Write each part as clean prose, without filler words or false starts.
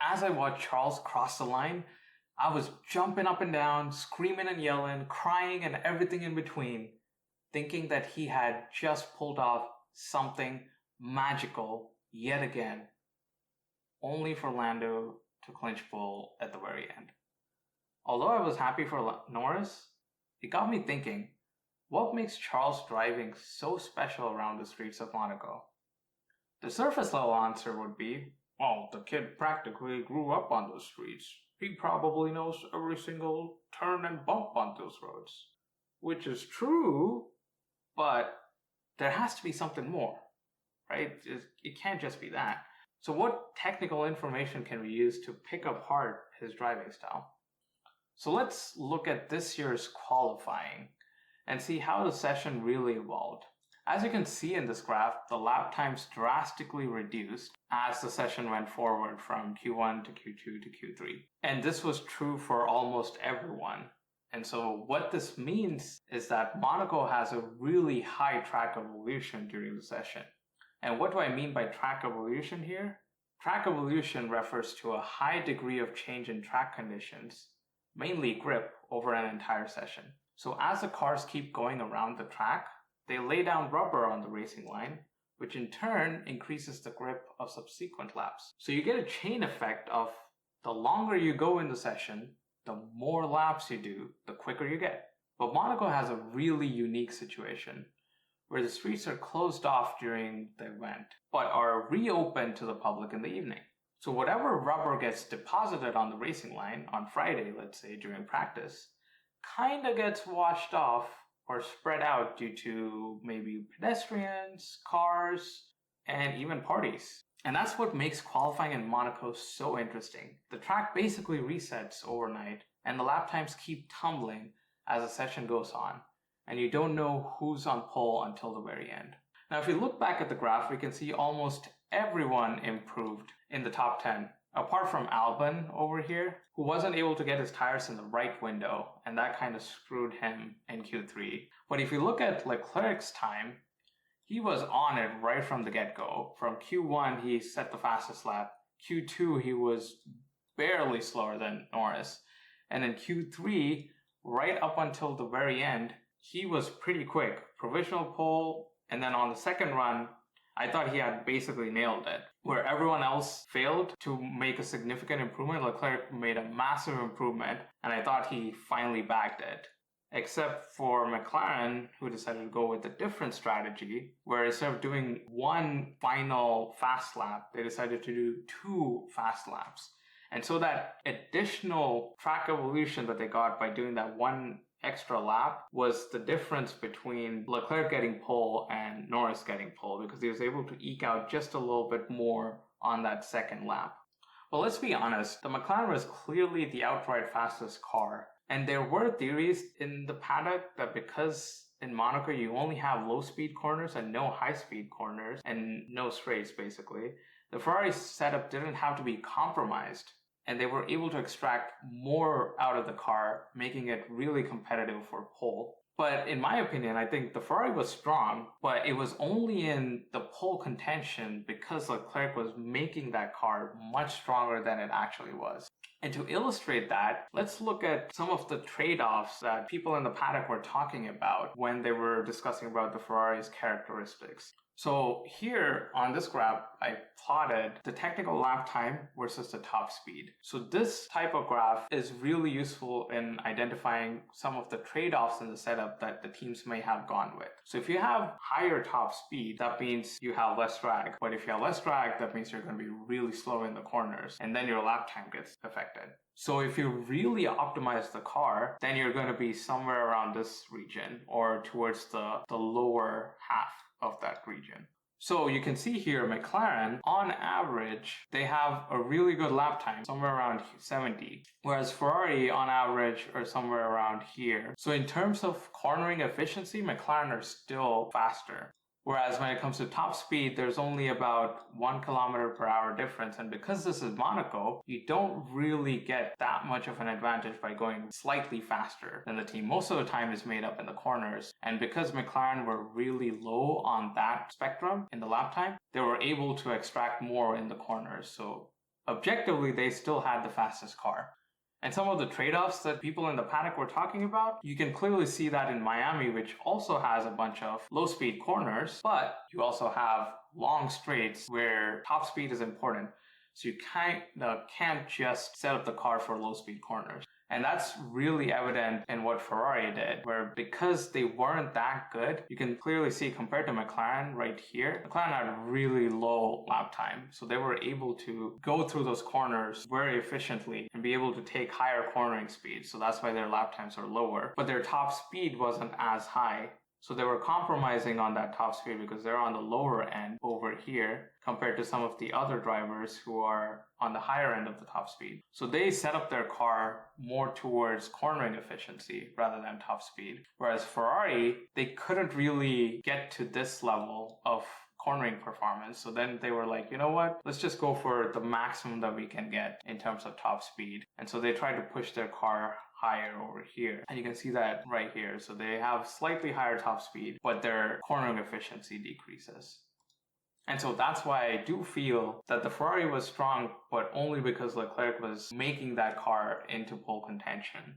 As I watched Charles cross the line, I was jumping up and down, screaming and yelling, crying and everything in between, thinking that he had just pulled off something magical yet again, only for Lando to clinch pole at the very end. Although I was happy for Norris, it got me thinking, what makes Charles' driving so special around the streets of Monaco? The surface level answer would be, well, the kid practically grew up on those streets. He probably knows every single turn and bump on those roads. Which is true, but there has to be something more, right? It can't just be that. So what technical information can we use to pick apart his driving style? So let's look at this year's qualifying and see how the session really evolved. As you can see in this graph, the lap times drastically reduced as the session went forward from Q1 to Q2 to Q3. And this was true for almost everyone. And so what this means is that Monaco has a really high track evolution during the session. And what do I mean by track evolution here? Track evolution refers to a high degree of change in track conditions, mainly grip, over an entire session. So as the cars keep going around the track, they lay down rubber on the racing line, which in turn increases the grip of subsequent laps. So you get a chain effect of the longer you go in the session, the more laps you do, the quicker you get. But Monaco has a really unique situation where the streets are closed off during the event, but are reopened to the public in the evening. So whatever rubber gets deposited on the racing line on Friday, let's say during practice, kind of gets washed off or spread out due to maybe pedestrians, cars, and even parties. And that's what makes qualifying in Monaco so interesting. The track basically resets overnight, and the lap times keep tumbling as the session goes on, and you don't know who's on pole until the very end. Now, if you look back at the graph, we can see almost everyone improved in the top 10. Apart from Albon over here, who wasn't able to get his tires in the right window, and that kind of screwed him in Q3. But if you look at Leclerc's time, he was on it right from the get-go. From Q1, he set the fastest lap. Q2, he was barely slower than Norris. And in Q3, right up until the very end, he was pretty quick. Provisional pole, and then on the second run, I thought he had basically nailed it. Where everyone else failed to make a significant improvement, Leclerc made a massive improvement, and I thought he finally bagged it. Except for McLaren, who decided to go with a different strategy, where instead of doing one final fast lap, they decided to do 2 fast laps. And so that additional track evolution that they got by doing that one extra lap was the difference between Leclerc getting pole and Norris getting pole, because he was able to eke out just a little bit more on that second lap. Well, let's be honest, the McLaren was clearly the outright fastest car. And there were theories in the paddock that because in Monaco you only have low speed corners and no high speed corners and no straights basically, the Ferrari setup didn't have to be compromised, and they were able to extract more out of the car, making it really competitive for pole. But in my opinion, I think the Ferrari was strong, but it was only in the pole contention because Leclerc was making that car much stronger than it actually was. And to illustrate that, let's look at some of the trade-offs that people in the paddock were talking about when they were discussing about the Ferrari's characteristics. So here on this graph, I plotted the technical lap time versus the top speed. So this type of graph is really useful in identifying some of the trade-offs in the setup that the teams may have gone with. So if you have higher top speed, that means you have less drag. But if you have less drag, that means you're going to be really slow in the corners, and then your lap time gets affected. So if you really optimize the car, then you're going to be somewhere around this region or towards the lower half of that region. So you can see here, McLaren, on average, they have a really good lap time, somewhere around 70, whereas Ferrari, on average, are somewhere around here. So in terms of cornering efficiency, McLaren are still faster. Whereas when it comes to top speed, there's only about 1 kilometer per hour difference. And because this is Monaco, you don't really get that much of an advantage by going slightly faster than the team. Most of the time is made up in the corners. And because McLaren were really low on that spectrum in the lap time, they were able to extract more in the corners. So objectively, they still had the fastest car. And some of the trade-offs that people in the paddock were talking about, you can clearly see that in Miami, which also has a bunch of low-speed corners, but you also have long straights where top speed is important. So you can't just set up the car for low-speed corners. And that's really evident in what Ferrari did, where because they weren't that good, you can clearly see compared to McLaren right here, McLaren had really low lap time. So they were able to go through those corners very efficiently and be able to take higher cornering speeds. So that's why their lap times are lower. But their top speed wasn't as high. So they were compromising on that top speed because they're on the lower end over here compared to some of the other drivers who are on the higher end of the top speed. So they set up their car more towards cornering efficiency rather than top speed. Whereas Ferrari, they couldn't really get to this level of cornering performance. So then they were like, you know what? Let's just go for the maximum that we can get in terms of top speed. And so they tried to push their car higher over here. And you can see that right here. So they have slightly higher top speed, but their cornering efficiency decreases. And so that's why I do feel that the Ferrari was strong, but only because Leclerc was making that car into pole contention.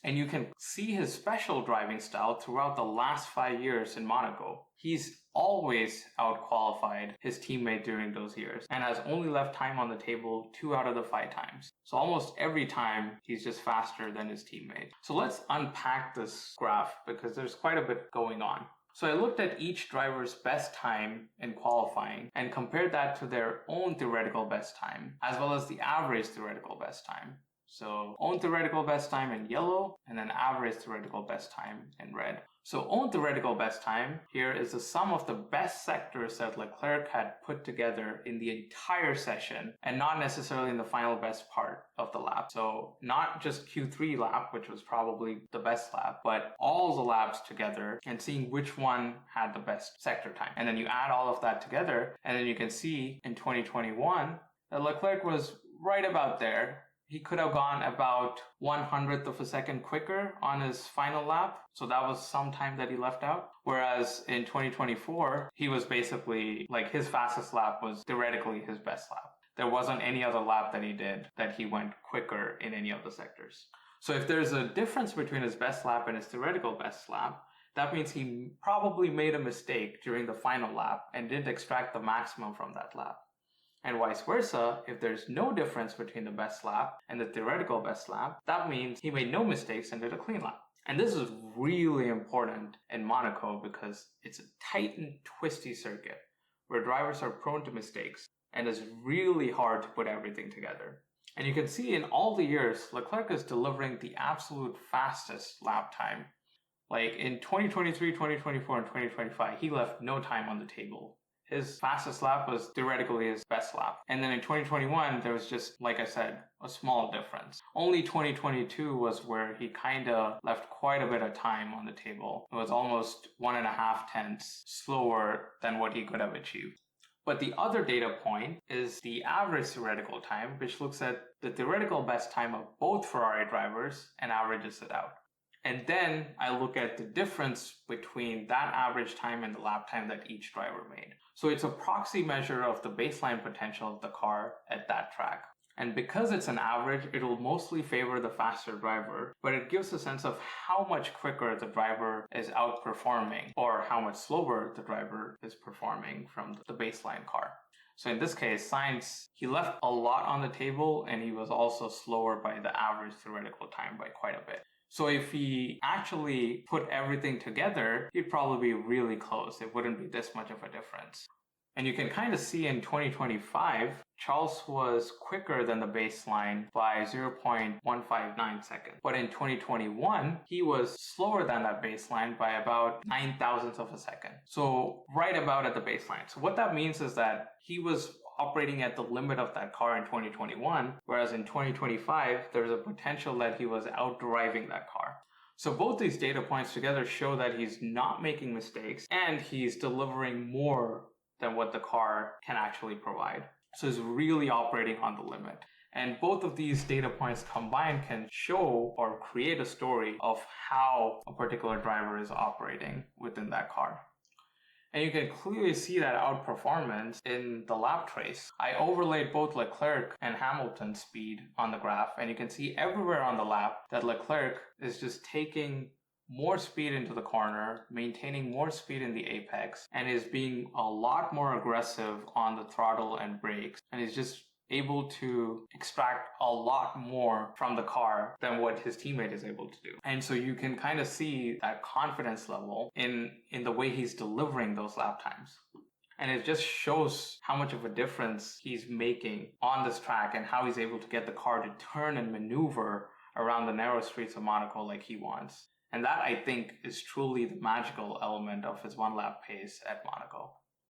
And you can see his special driving style throughout the last 5 years in Monaco. He's always outqualified his teammate during those years and has only left time on the table 2 out of the 5 times. So almost every time he's just faster than his teammate. So let's unpack this graph because there's quite a bit going on. So I looked at each driver's best time in qualifying and compared that to their own theoretical best time, as well as the average theoretical best time. So own theoretical best time in yellow and then average theoretical best time in red. So own theoretical best time here is the sum of the best sectors that Leclerc had put together in the entire session and not necessarily in the final best part of the lap. So not just Q3 lap, which was probably the best lap, but all the laps together and seeing which one had the best sector time. And then you add all of that together and then you can see in 2021 that Leclerc was right about there. He could have gone about 1/100th of a second quicker on his final lap. So that was some time that he left out. Whereas in 2024, he was basically like his fastest lap was theoretically his best lap. There wasn't any other lap that he did that he went quicker in any of the sectors. So if there's a difference between his best lap and his theoretical best lap, that means he probably made a mistake during the final lap and didn't extract the maximum from that lap. And vice versa, if there's no difference between the best lap and the theoretical best lap, that means he made no mistakes and did a clean lap. And this is really important in Monaco because it's a tight and twisty circuit where drivers are prone to mistakes and it's really hard to put everything together. And you can see in all the years, Leclerc is delivering the absolute fastest lap time. Like in 2023, 2024, and 2025, he left no time on the table. His fastest lap was theoretically his best lap. And then in 2021, there was just, like I said, a small difference. Only 2022 was where he kind of left quite a bit of time on the table. It was almost 1.5 tenths slower than what he could have achieved. But the other data point is the average theoretical time, which looks at the theoretical best time of both Ferrari drivers and averages it out. And then I look at the difference between that average time and the lap time that each driver made. So it's a proxy measure of the baseline potential of the car at that track. And because it's an average, it will mostly favor the faster driver, but it gives a sense of how much quicker the driver is outperforming or how much slower the driver is performing from the baseline car. So in this case, Sainz, he left a lot on the table and he was also slower by the average theoretical time by quite a bit. So if he actually put everything together, he'd probably be really close. It wouldn't be this much of a difference. And you can kind of see in 2025, Charles was quicker than the baseline by 0.159 seconds. But in 2021, he was slower than that baseline by about 9 thousandths of a second. So right about at the baseline. So what that means is that he was operating at the limit of that car in 2021, whereas in 2025, there's a potential that he was outdriving that car. So both these data points together show that he's not making mistakes and he's delivering more than what the car can actually provide. So he's really operating on the limit. And both of these data points combined can show or create a story of how a particular driver is operating within that car. And you can clearly see that outperformance in the lap trace. I overlaid both Leclerc and Hamilton's speed on the graph, and you can see everywhere on the lap that Leclerc is just taking more speed into the corner, maintaining more speed in the apex, and is being a lot more aggressive on the throttle and brakes, and is just able to extract a lot more from the car than what his teammate is able to do. And so you can kind of see that confidence level in the way he's delivering those lap times. And it just shows how much of a difference he's making on this track and how he's able to get the car to turn and maneuver around the narrow streets of Monaco like he wants. And that, I think, is truly the magical element of his one lap pace at Monaco.